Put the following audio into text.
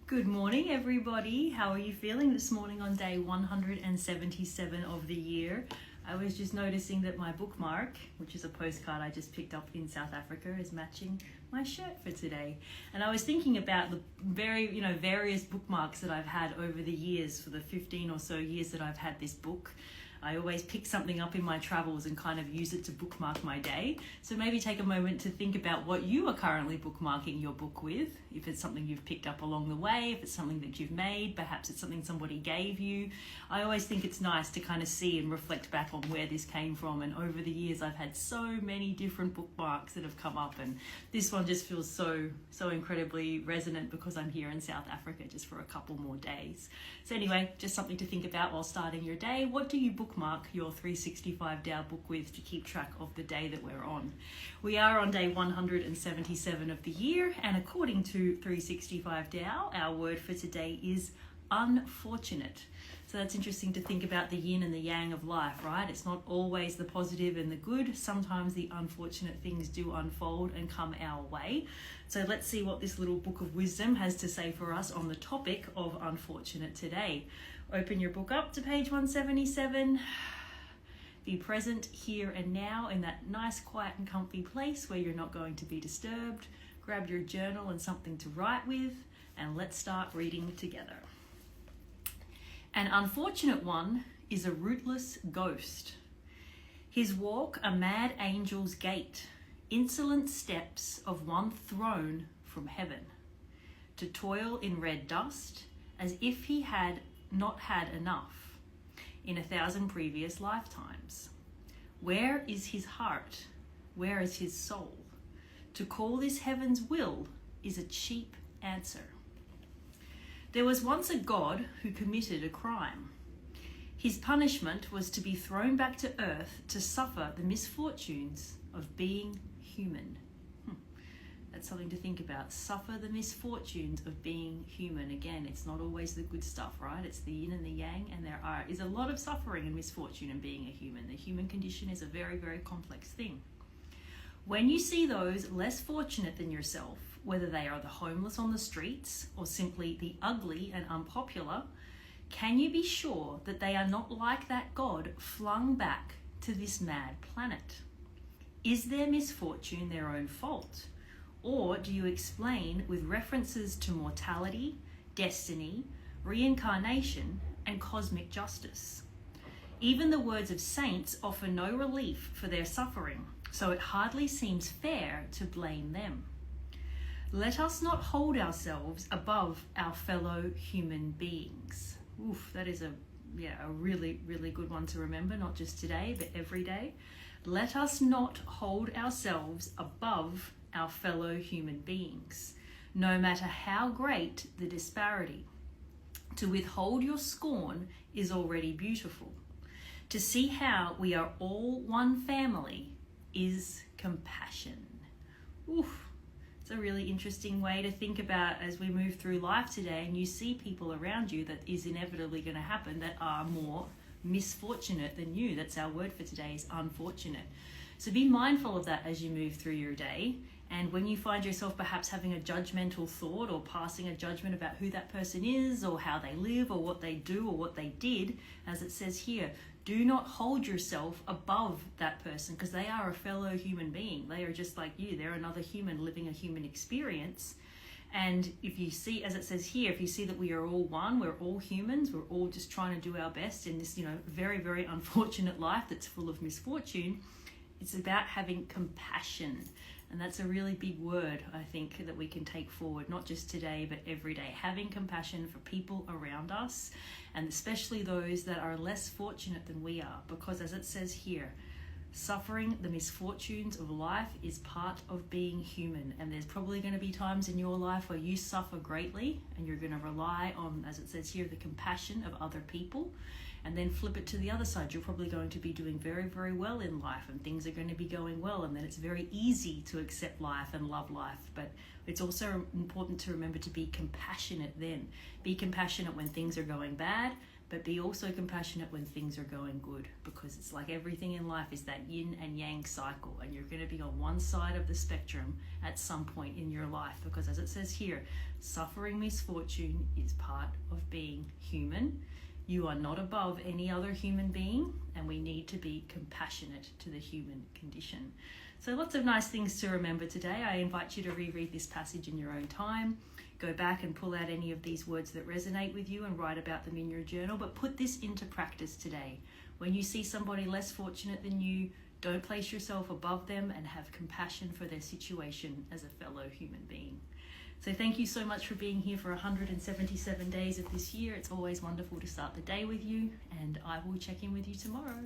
Good morning, everybody. How are you feeling this morning on day 177 of the year? I was just noticing that my bookmark, which is a postcard I just picked up in South Africa, is matching my shirt for today. And I was thinking about the various bookmarks that I've had over the years, for the 15 or so years that I've had this book. I always pick something up in my travels and kind of use it to bookmark my day. So maybe take a moment to think about what you are currently bookmarking your book with. If it's something you've picked up along the way, if it's something that you've made, perhaps it's something somebody gave you. I always think it's nice to kind of see and reflect back on where this came from. And over the years, I've had so many different bookmarks that have come up. And this one just feels so incredibly resonant because I'm here in South Africa just for a couple more days. So anyway, just something to think about while starting your day. What do you bookmark your 365 Tao book with to keep track of the day that we're on? We are on day 177 of the year, and according to 365 Tao, our word for today is unfortunate. So that's interesting to think about the yin and the yang of life, right? It's not always the positive and the good. Sometimes the unfortunate things do unfold and come our way. So let's see what this little book of wisdom has to say for us on the topic of unfortunate today. Open your book up to page 177. Be present here and now in that nice, quiet and comfy place where you're not going to be disturbed. Grab your journal and something to write with, and let's start reading together. An unfortunate one is a rootless ghost. His walk a mad angel's gait, insolent steps of one thrown from heaven, to toil in red dust as if he had not had enough in 1,000 previous lifetimes. Where is his heart? Where is his soul? To call this heaven's will is a cheap answer. There was once a god who committed a crime. His punishment was to be thrown back to earth to suffer the misfortunes of being human. That's something to think about. Suffer the misfortunes of being human. Again, it's not always the good stuff, right? It's the yin and the yang, and there is a lot of suffering and misfortune in being a human. The human condition is a very, very complex thing. When you see those less fortunate than yourself, whether they are the homeless on the streets or simply the ugly and unpopular, can you be sure that they are not like that God flung back to this mad planet? Is their misfortune their own fault? Or do you explain with references to mortality, destiny, reincarnation, and cosmic justice? Even the words of saints offer no relief for their suffering, so it hardly seems fair to blame them. Let us not hold ourselves above our fellow human beings. Oof, that is a really, really good one to remember, not just today, but every day. Let us not hold ourselves above our fellow human beings, no matter how great the disparity. To withhold your scorn is already beautiful. To see how we are all one family is compassion. Oof. It's a really interesting way to think about as we move through life today, and you see people around you that is inevitably going to happen that are more misfortunate than you. That's our word for today, is unfortunate. So be mindful of that as you move through your day. And when you find yourself perhaps having a judgmental thought or passing a judgment about who that person is or how they live or what they do or what they did, as it says here, do not hold yourself above that person, because they are a fellow human being. They are just like you. They're another human living a human experience. And if you see, as it says here, if you see that we are all one, we're all humans, we're all just trying to do our best in this, very, very unfortunate life that's full of misfortune, it's about having compassion. And that's a really big word, I think, that we can take forward, not just today, but every day. Having compassion for people around us, and especially those that are less fortunate than we are. Because as it says here, suffering the misfortunes of life is part of being human. And there's probably going to be times in your life where you suffer greatly, and you're going to rely on, as it says here, the compassion of other people. And then flip it to the other side. You're probably going to be doing very, very well in life, and things are going to be going well, and then it's very easy to accept life and love life. But it's also important to remember to be compassionate then. Be compassionate when things are going bad. but be also compassionate when things are going good, because it's like everything in life is that yin and yang cycle, and you're going to be on one side of the spectrum at some point in your life, because as it says here, suffering misfortune is part of being human. You are not above any other human being, and we need to be compassionate to the human condition. So lots of nice things to remember today. I invite you to reread this passage in your own time. Go back and pull out any of these words that resonate with you and write about them in your journal, but put this into practice today. When you see somebody less fortunate than you, don't place yourself above them, and have compassion for their situation as a fellow human being. So thank you so much for being here for 177 days of this year. It's always wonderful to start the day with you, and I will check in with you tomorrow.